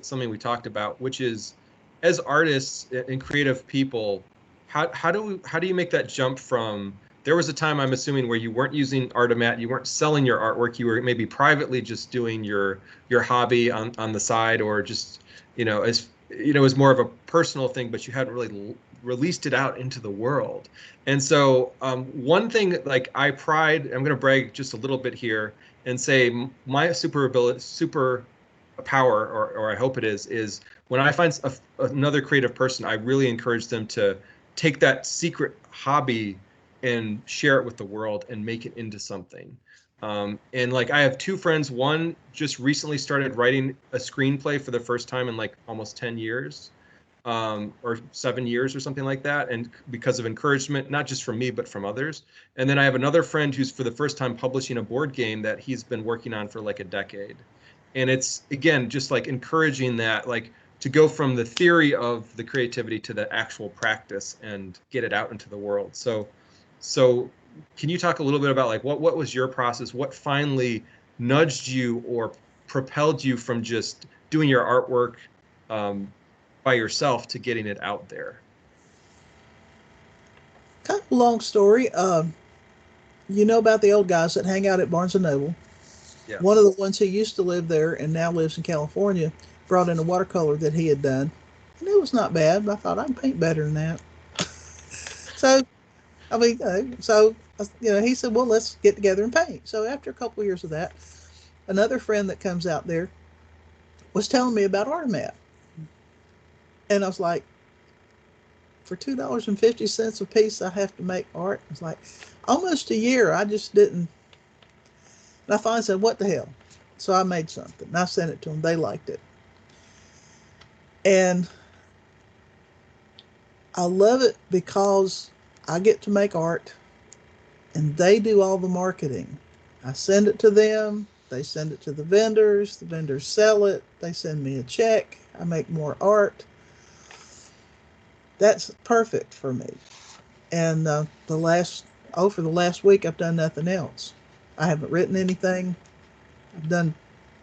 something we talked about, which is, as artists and creative people, how do you make that jump from, there was a time, I'm assuming, where you weren't using Artomat, you weren't selling your artwork, you were maybe privately just doing your hobby on the side, or just, as it was more of a personal thing, but you hadn't really released it out into the world. And so one thing, like, I'm going to brag just a little bit here and say my super power, or I hope it is when I find another creative person, I really encourage them to take that secret hobby and share it with the world and make it into something. And like, I have two friends. One just recently started writing a screenplay for the first time in like almost 10 years, or 7 years or something like that. And because of encouragement, not just from me, but from others. And then I have another friend who's for the first time publishing a board game that he's been working on for like a decade. And it's, again, just like encouraging that, like, to go from the theory of the creativity to the actual practice and get it out into the world. So can you talk a little bit about, like, what was your process? What finally nudged you or propelled you from just doing your artwork by yourself to getting it out there? Kind of a long story. You know about the old guys that hang out at Barnes and Noble. One of Yes. the ones who used to live there and now lives in California brought in a watercolor that he had done, and it was not bad. But I thought I can paint better than that. So I mean, he said, "Well, let's get together and paint." So after a couple of years of that, another friend that comes out there was telling me about Artemat, and I was like, "For $2.50 a piece, I have to make art." It's like almost a year. I just didn't. And I finally said, "What the hell?" So I made something. And I sent it to them. They liked it, and I love it because I get to make art, and they do all the marketing. I send it to them. They send it to the vendors. The vendors sell it. They send me a check. I make more art. That's perfect for me. And for the last week, I've done nothing else. I haven't written anything. I've done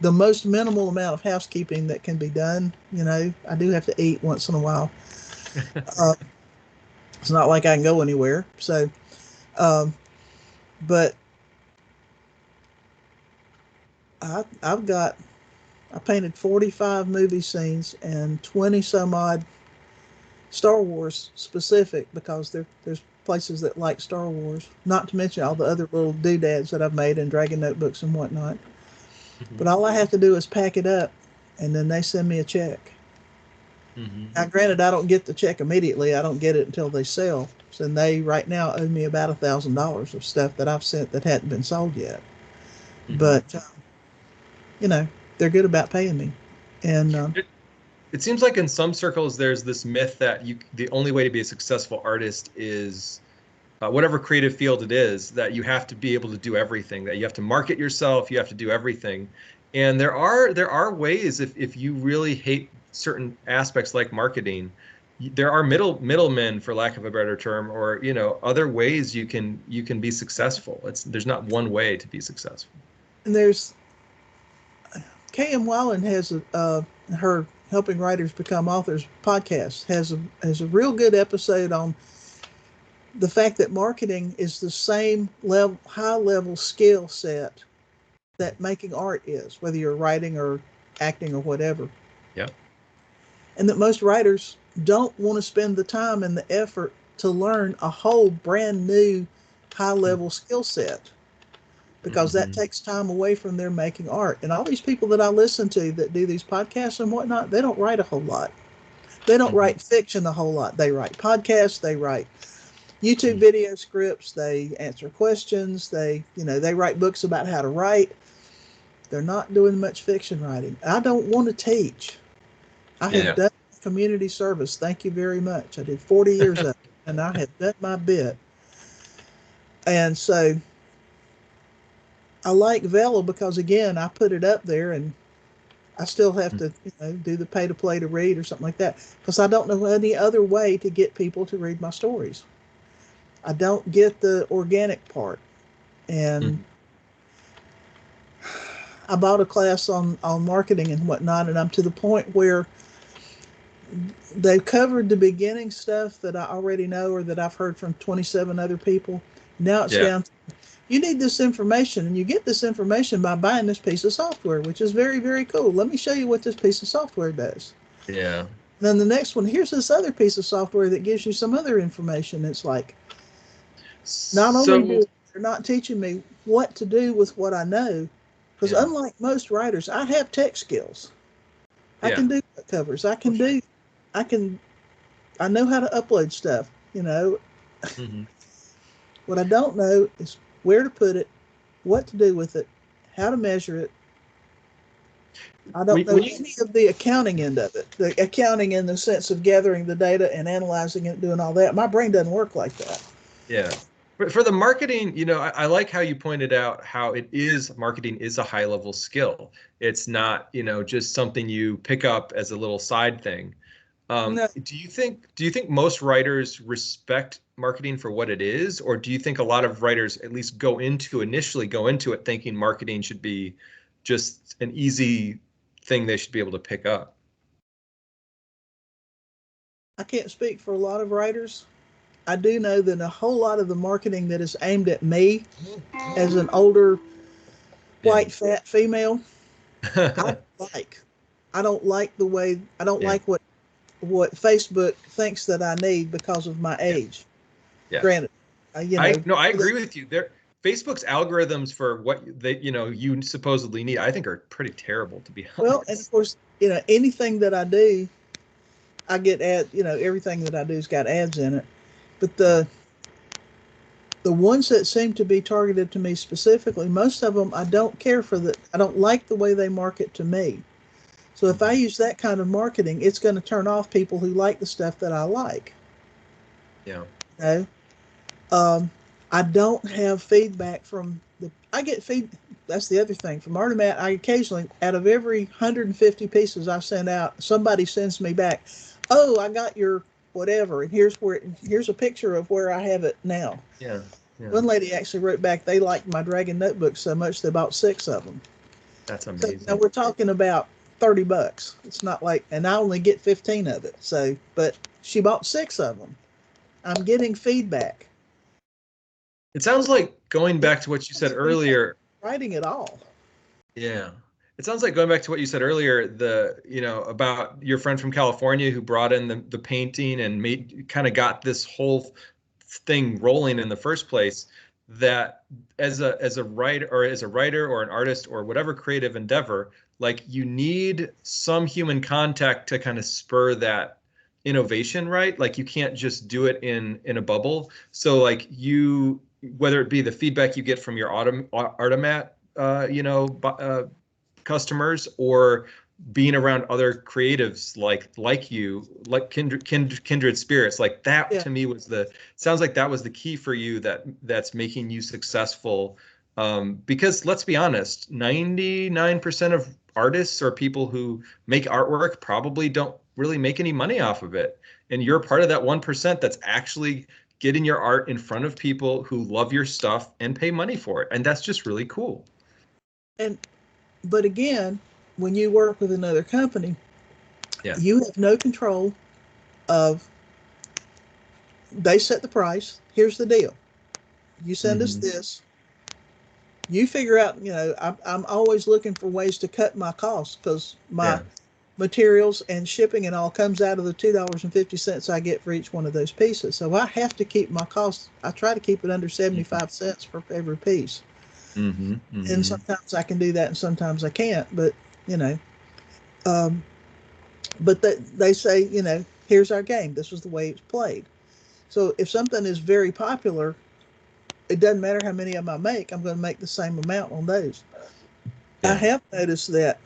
the most minimal amount of housekeeping that can be done. I do have to eat once in a while. Uh, it's not like I can go anywhere. So, um, but I've got I painted 45 movie scenes and 20 some odd Star Wars specific, because there's places that like Star Wars. Not to mention all the other little doodads that I've made in Dragon notebooks and whatnot. Mm-hmm. But all I have to do is pack it up, and then they send me a check. Mm-hmm. Now, granted, I don't get the check immediately. I don't get it until they sell. So they right now owe me about $1,000 of stuff that I've sent that hadn't been sold yet. Mm-hmm. But you know, they're good about paying me, and It seems like in some circles there's this myth that the only way to be a successful artist is, whatever creative field it is, that you have to be able to do everything, that you have to market yourself, you have to do everything. And there are ways, if you really hate certain aspects like marketing, there are middlemen, for lack of a better term, or other ways you can be successful. There's not one way to be successful. there's K.M. Wallen has her Helping Writers Become Authors podcast has a real good episode on the fact that marketing is the same level, high level skill set that making art is, whether you're writing or acting or whatever. Yeah. And that most writers don't want to spend the time and the effort to learn a whole brand new high level skill set, because that Mm-hmm. takes time away from their making art. And all these people that I listen to that do these podcasts and whatnot, they don't write a whole lot. They don't Mm-hmm. write fiction a whole lot. They write podcasts, they write YouTube Mm-hmm. video scripts, they answer questions, they write books about how to write. They're not doing much fiction writing. I don't want to teach. I have Yeah. done community service. Thank you very much. I did 40 years of it, and I have done my bit. And so I like Vela because, again, I put it up there, and I still have to, do the pay to play to read or something like that, because I don't know any other way to get people to read my stories. I don't get the organic part. And Mm-hmm. I bought a class on marketing and whatnot, and I'm to the point where they've covered the beginning stuff that I already know or that I've heard from 27 other people. Now it's Yeah. down to, you need this information, and you get this information by buying this piece of software, which is very, very cool. Let me show you what this piece of software does. Yeah. Then the next one, here's this other piece of software that gives you some other information. It's like, not only So, do they're not teaching me what to do with what I know, because yeah. unlike most writers, I have tech skills. I Yeah. can do covers. For sure. I can, I know how to upload stuff. You know, Hmm. what I don't know is where to put it, what to do with it, how to measure it. I don't know When you, any of the accounting end of it. The accounting in the sense of gathering the data and analyzing it, doing all that. My brain doesn't work like that. yeah. For the marketing, I like how you pointed out how marketing is a high level skill. It's not, just something you pick up as a little side thing. No, Do you think most writers respect marketing for what it is, or do you think a lot of writers at least initially go into it thinking marketing should be just an easy thing they should be able to pick up? I can't speak for a lot of writers. I do know that a whole lot of the marketing that is aimed at me as an older Yeah. white fat female, I don't like. I don't like the way I don't Yeah. like what Facebook thinks that I need because of my Yeah. age. Yeah. Granted, you know, No, I agree with you. Facebook's algorithms for what you supposedly need, I think are pretty terrible, to be well, and of honest. course, anything that I do, I get ad. Everything that I do's got ads in it. But the ones that seem to be targeted to me specifically, most of them I don't care for. I don't like the way they market to me. So if I Mhm. use that kind of marketing, it's going to turn off people who like the stuff that I like. Yeah. You know? I don't have feedback from the. I get feed. That's the other thing from Artemat. I occasionally, out of every 150 pieces I send out, somebody sends me back, "Oh, I got your whatever, and here's a picture of where I have it now." Yeah. Yeah. One lady actually wrote back they liked my Dragon notebook so much they bought 6 of them. That's So now amazing. we're talking about $30. It's not like, and I only get 15 of it. So, but she bought 6 of them. I'm getting feedback. It sounds like going back to what you said Feedback earlier. writing at all. Yeah. It sounds like going back to what you said earlier, about your friend from California who brought in the painting and kind of got this whole thing rolling in the first place, that as a writer or an artist or whatever creative endeavor, like you need some human contact to kind of spur that innovation, right? Like you can't just do it in a bubble. So like whether it be the feedback you get from your Artemat customers, or being around other creatives like you, like kindred spirits, like that Yeah. to me sounds like that was the key for you, that's making you successful. Because let's be honest, 99% of artists or people who make artwork probably don't really make any money off of it, and you're part of that 1% that's actually getting your art in front of people who love your stuff and pay money for it, and that's just really cool. And but again, when you work with another company, Yeah. you have no control of. They set the price. Here's the deal. You send us Hmm. this. You figure out. I'm always looking for ways to cut my costs because my Yeah. materials and shipping and all comes out of the $2.50 I get for each one of those pieces. So I have to keep my costs. I try to keep it under Hmm. 75 cents for every piece. Hmm. And Hmm. sometimes I can do that, and sometimes I can't. But you know, um, but they say, here's our game. This is the way it's played. So if something is very popular, it doesn't matter how many of them I make. I'm going to make the same amount on those. I Yeah. have noticed that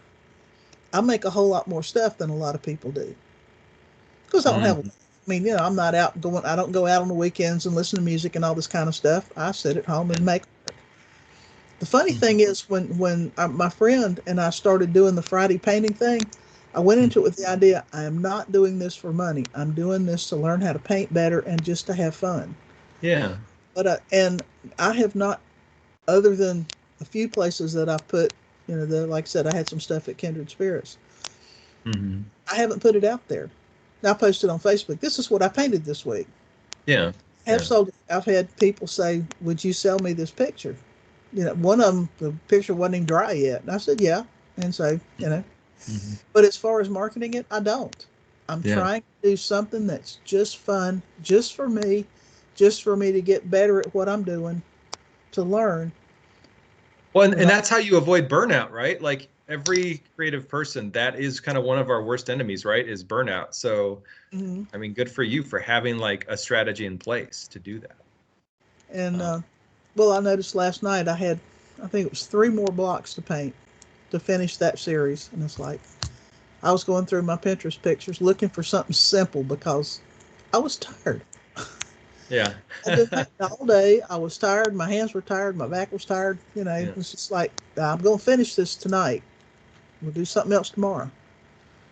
I make a whole lot more stuff than a lot of people do because I don't have. I Hmm. mean, I'm not out going. I don't go out on the weekends and listen to music and all this kind of stuff. I sit at home and Yeah. make. The funny thing is, when my friend and I started doing the Friday painting thing, I went into it with the idea I am not doing this for money. I'm doing this to learn how to paint better and just to have fun. Yeah. But and I have not, other than a few places that I've put. Like I said, I had some stuff at Kindred Spirits. Mm-hmm. I haven't put it out there. I posted on Facebook. This is what I painted this week. Yeah. Have sold. I've had people say, "Would you sell me this picture?" One of them, the picture wasn't even dry yet, and I said, "Yeah." And so, Mm-hmm. but as far as marketing it, I don't. I'm Yeah. trying to do something that's just fun, just for me to get better at what I'm doing, to learn. Well, and that's how you avoid burnout, right? Like every creative person, that is kind of one of our worst enemies, right? Is burnout. So, Mhm. I mean, good for you for having like a strategy in place to do that. And well, I noticed last night I think it was 3 more blocks to paint to finish that series, and it's like I was going through my Pinterest pictures looking for something simple because I was tired. Yeah. I've been painting all day. I was tired. My hands were tired. My back was tired. Yeah. It's just like I'm going to finish this tonight. We'll do something else tomorrow.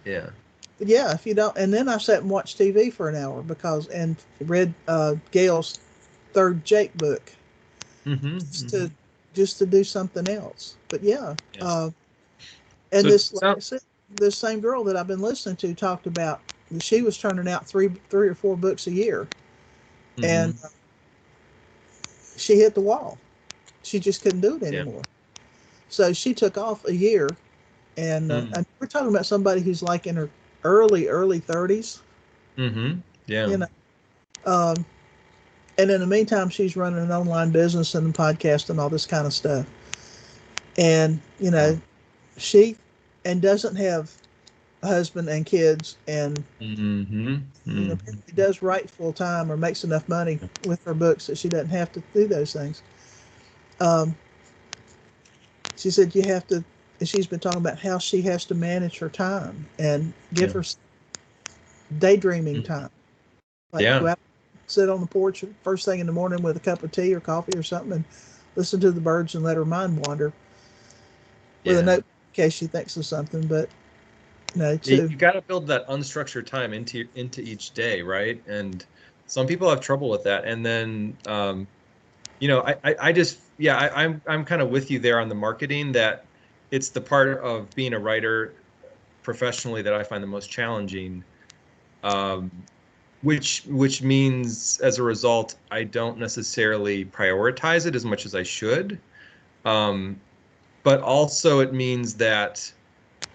Yeah. But yeah, if you don't, and then I sat and watched TV for an hour and read Gail's third Jake book Mm-hmm. just Mm-hmm. to just to do something else. But yeah, Yeah. and So, this, like I said, this same girl that I've been listening to talked about she was turning out three or four books a year, mm-hmm. and she hit the wall. She just couldn't do it Yeah. anymore. So she took off a year, Mm. and we're talking about somebody who's like in her early 30s, Mm-hmm. Yeah. you know. Um, and in the meantime, she's running an online business and a podcast and all this kind of stuff. And Wow. she and doesn't have a husband and kids, and Mm-hmm. Mm-hmm. apparently does write full time or makes enough money with her books that she doesn't have to do those things. Um, she said you have to. And she's been talking about how she has to manage her time and give Yeah. her daydreaming Mm. time, like go Yeah. out, sit on the porch first thing in the morning with a cup of tea or coffee or something, and listen to the birds and let her mind wander with a Yeah. note in case she thinks of something. But You, to you got to build that unstructured time into each day, right? And some people have trouble with that. And then, I just, yeah, I'm kind of with you there on the marketing, that it's the part of being a writer professionally that I find the most challenging. Um, which means as a result, I don't necessarily prioritize it as much as I should. Um, but also it means that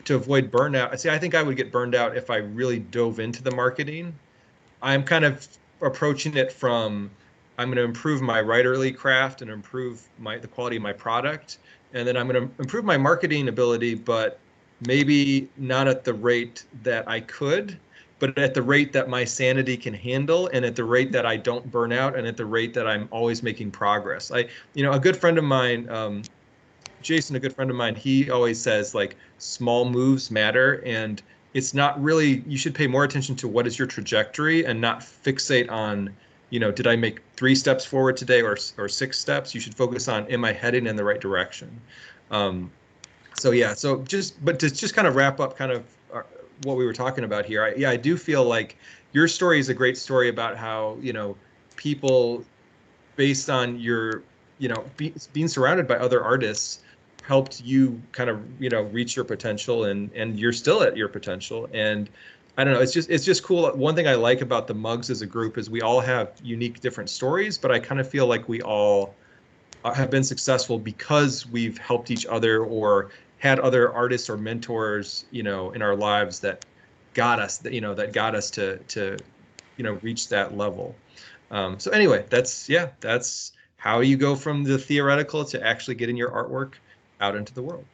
to avoid burnout, see, I think I would get burned out if I really dove into the marketing. I'm kind of approaching it from, I'm going to improve my writerly craft and improve the quality of my product, and then I'm going to improve my marketing ability, but maybe not at the rate that I could, but at the rate that my sanity can handle, and at the rate that I don't burn out, and at the rate that I'm always making progress. A good friend of mine, Jason, a good friend of mine, he always says like small moves matter, and it's not really, you should pay more attention to what is your trajectory and not fixate on, did I make 3 steps forward today or 6 steps? You should focus on, am I heading in the right direction? So yeah, but to just kind of wrap up kind of what we were talking about here, I do feel like your story is a great story about how, people based on your, being surrounded by other artists helped you kind of, reach your potential, and you're still at your potential. And I don't know, it's just cool. One thing I like about the Mugs as a group is we all have unique different stories, but I kind of feel like we all have been successful because we've helped each other or had other artists or mentors, in our lives that got us, that got us to reach that level. So anyway, that's how you go from the theoretical to actually getting your artwork out into the world.